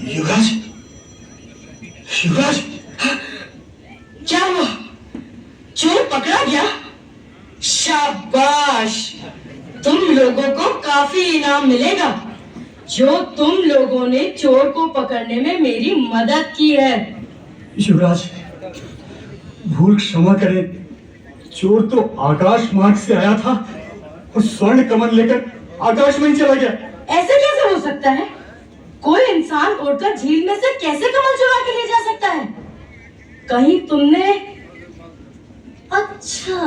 युवराज, युवराज, क्या हुआ? चोर पकड़ा गया? शाबाश, तुम लोगों को काफी इनाम मिलेगा जो तुम लोगों ने चोर को पकड़ने में मेरी मदद की है। युवराज, भूल क्षमा करें, चोर तो आकाश मार्ग से आया था और स्वर्ण कमल लेकर आकाश में ही चला गया। ऐसे कैसे हो सकता है? कोई इंसान उड़कर झील में से कैसे कमल चुरा के ले जा सकता है? कहीं तुमने... अच्छा,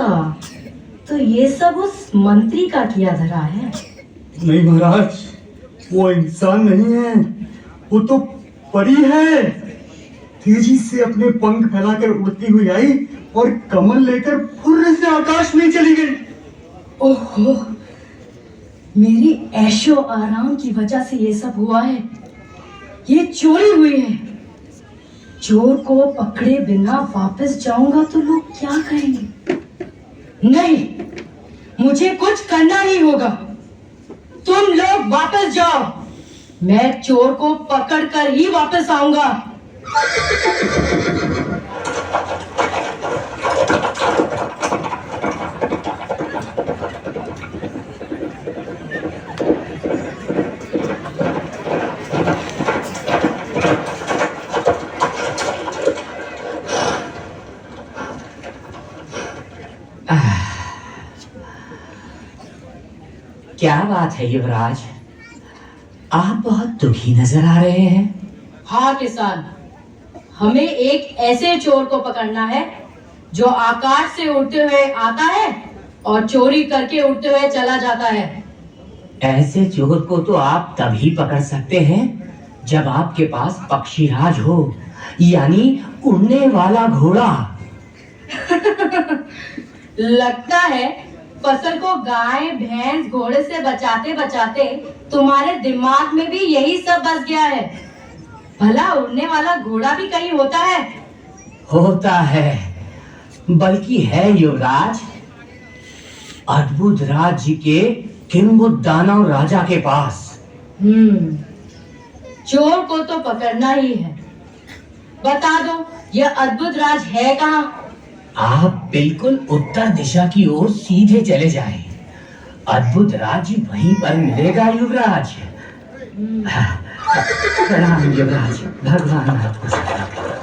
तो ये सब उस मंत्री का किया धरा है। नहीं महाराज, वो इंसान नहीं है, वो तो परी है। तेजी से अपने पंख फैलाकर उड़ती हुई आई और कमल लेकर फुर्र से आकाश में चली गई। ओहो, मेरी ऐशो आराम की वजह से ये सब हुआ है। ये चोरी हुई है। चोर को पकड़े बिना वापस जाऊंगा तो लोग क्या कहेंगे? नहीं, मुझे कुछ करना ही होगा। तुम लोग वापस जाओ, मैं चोर को पकड़कर ही वापस आऊंगा। क्या बात है युवराज, आप बहुत दुखी नजर आ रहे हैं। हाँ किसान, हमें एक ऐसे चोर को पकड़ना है जो आकाश से उड़ते हुए आता है और चोरी करके उड़ते हुए चला जाता है। ऐसे चोर को तो आप तभी पकड़ सकते हैं जब आपके पास पक्षीराज हो, यानी उड़ने वाला घोड़ा। लगता है फसल को गाय भैंस घोड़े से बचाते बचाते तुम्हारे दिमाग में भी यही सब बस गया है। भला उड़ने वाला घोड़ा भी कहीं होता है? होता है, बल्कि है युवराज, अद्भुत राज्य के किंबुद दानव राजा के पास। चोर को तो पकड़ना ही है। बता दो, यह अद्भुत राज है कहाँ? आप बिल्कुल उत्तर दिशा की ओर सीधे चले जाएं। अद्भुत राज्य वहीं पर मिलेगा युवराज। प्रणाम युवराज, भगवान आपको सदा करे।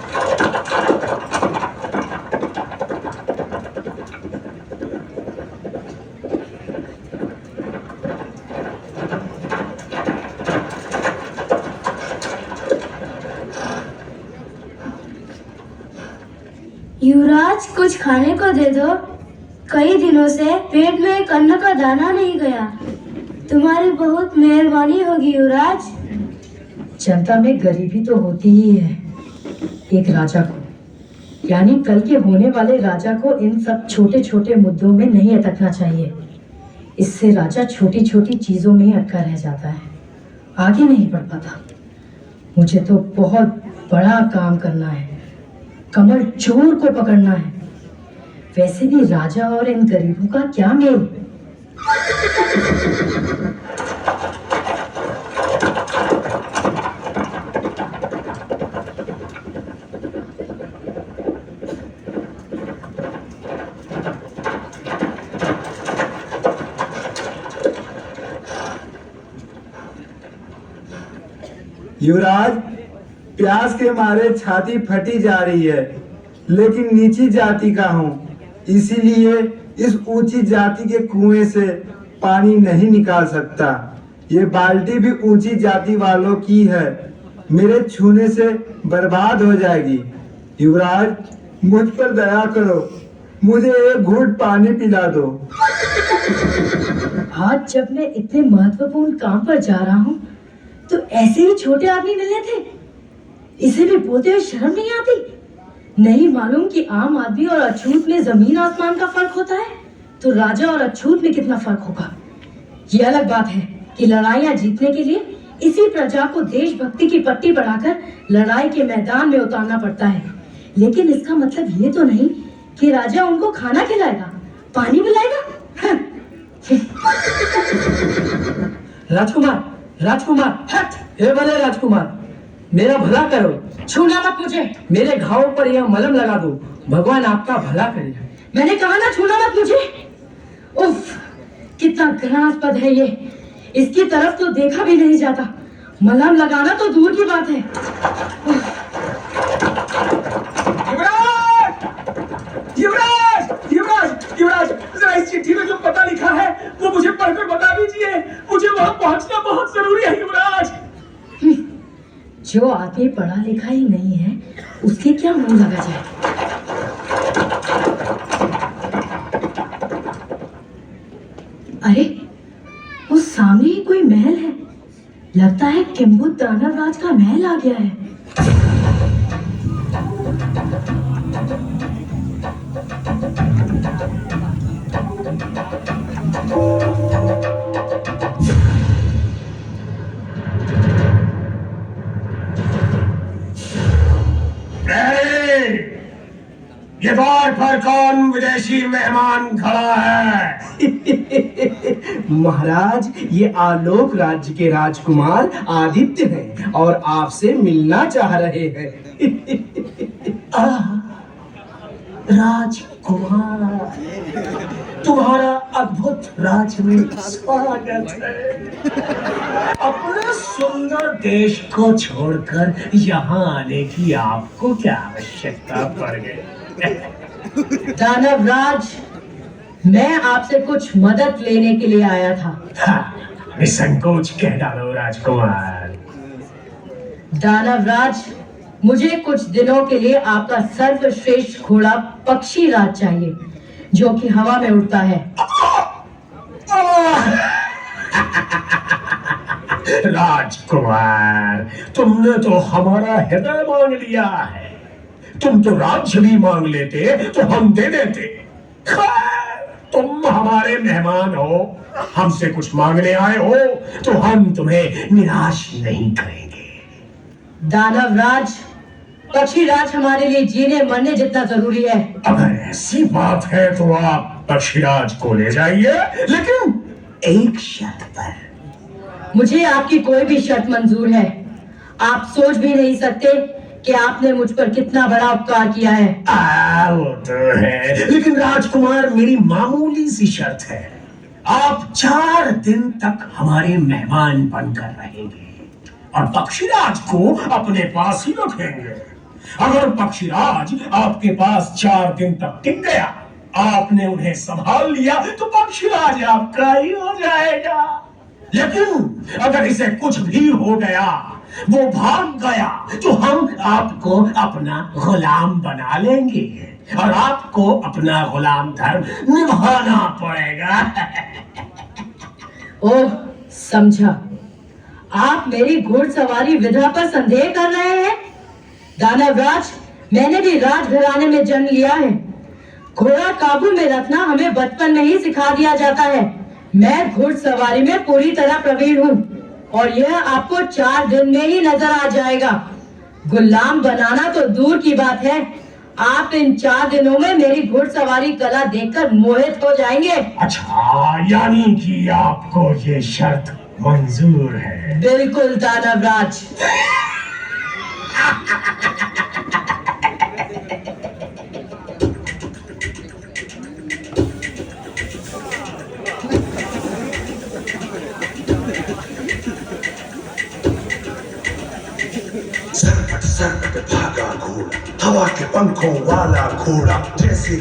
युवराज, कुछ खाने को दे दो। कई दिनों से पेट में एक अन्न का दाना नहीं गया। तुम्हारी बहुत मेहरबानी होगी युवराज। जनता में गरीबी तो होती ही है। एक राजा को, यानी कल के होने वाले राजा को, इन सब छोटे छोटे मुद्दों में नहीं अटकना चाहिए। इससे राजा छोटी छोटी चीजों में ही अटका रह जाता है, आगे नहीं बढ़ पाता। मुझे तो बहुत बड़ा काम करना है, कमल चोर को पकड़ना है। वैसे भी राजा और इन गरीबों का क्या मेल? युवराज, प्यास के मारे छाती फटी जा रही है, लेकिन नीची जाति का हूँ, इसीलिए इस ऊंची जाति के कुएं से पानी नहीं निकाल सकता। ये बाल्टी भी ऊंची जाति वालों की है, मेरे छूने से बर्बाद हो जाएगी। युवराज, मुझ पर दया करो, मुझे एक घूंट पानी पिला दो। आज जब मैं इतने महत्वपूर्ण काम पर जा रहा हूँ तो ऐसे ही छोटे आदमी मिलने थे। इसे भी बोलते हुए शर्म नहीं आती? नहीं मालूम कि आम आदमी और अछूत में जमीन आसमान का फर्क होता है, तो राजा और अछूत में कितना फर्क होगा। ये अलग बात है कि लड़ाइयाँ जीतने के लिए इसी प्रजा को देशभक्ति की पट्टी बढ़ाकर लड़ाई के मैदान में उतारना पड़ता है, लेकिन इसका मतलब ये तो नहीं कि राजा उनको खाना खिलाएगा, पानी पिलाएगा। राजकुमार, राजकुमार, हट! हे भले राजकुमार, मेरा भला करो। छूना मत मुझे। मेरे घाव पर यह मलम लगा दो, भगवान आपका भला करे। मैंने कहा ना, छूना मत मुझे। उफ, कितना घृणास्पद है ये। इसकी तरफ तो देखा भी नहीं जाता, मलहम लगाना तो दूर की बात है। युवराज! युवराज! युवराज! जरा इस चिट्ठी में जो पता लिखा है वो मुझे पढ़कर बता दीजिए। मुझे वहां पहुंचना बहुत जरूरी है युवराज। जो आदमी पढ़ा लिखा ही नहीं है उसके क्या मुंह लगा जाए। अरे, वो सामने ही कोई महल है। लगता है किंबुद दानव राज का महल आ गया है। ये द्वार पर कौन विदेशी मेहमान खड़ा है? महाराज, ये आलोक राज्य के राजकुमार आदित्य हैं और आपसे मिलना चाह रहे हैं। राजकुमार, तुम्हारा अद्भुत राज्य में स्वागत है। अपने सुंदर देश को छोड़कर यहाँ आने की आपको क्या आवश्यकता पड़ गई? दानव राज, मैं आपसे कुछ मदद लेने के लिए आया था। हाँ, निसंकोच कह डालो राजकुमार। दानव राज, मुझे कुछ दिनों के लिए आपका सर्वश्रेष्ठ घोड़ा पक्षी राज चाहिए, जो कि हवा में उड़ता है। राजकुमार, तुमने तो हमारा हृदय मांग लिया है। तुम तो राज्य भी मांग लेते तो हम दे देते। खैर, तुम हमारे मेहमान हो, हमसे कुछ मांगने आए हो तो हम तुम्हें निराश नहीं करेंगे। दानव राज, पक्षी राज हमारे लिए जीने मरने जितना जरूरी है। अगर ऐसी बात है तो आप पक्षीराज को ले जाइए, लेकिन एक शर्त पर। मुझे आपकी कोई भी शर्त मंजूर है। आप सोच भी नहीं सकते कि आपने मुझ पर कितना बड़ा उपकार किया है। वो तो है, लेकिन राजकुमार, मेरी मामूली सी शर्त है। आप 4 दिन तक हमारे मेहमान बनकर रहेंगे और पक्षीराज को अपने पास ही रखेंगे। अगर पक्षीराज आपके पास 4 दिन तक टिक गया, आपने उन्हें संभाल लिया, तो पक्षीराज आपका ही हो जाएगा। लेकिन अगर इसे कुछ भी हो गया, वो भाग गया, तो हम आपको अपना गुलाम बना लेंगे और आपको अपना गुलाम धर्म निभाना पड़ेगा। ओह, समझा। आप मेरी घुड़सवारी विधा पर संदेह कर रहे हैं? दानव राज, मैंने भी राजघराने में जन्म लिया है। घोड़ा काबू में रखना हमें बचपन में ही सिखा दिया जाता है। मैं घुड़सवारी में पूरी तरह प्रवीण हूँ और यह आपको 4 दिन में ही नजर आ जाएगा। गुलाम बनाना तो दूर की बात है, आप इन 4 दिनों में मेरी घुड़सवारी कला देखकर मोहित हो जाएंगे। अच्छा, यानी कि आपको ये शर्त मंजूर है? बिल्कुल दानव राज। सरकट सरकट भागा घोड़ा, हवा के पंखों वाला घोड़ा, जैसे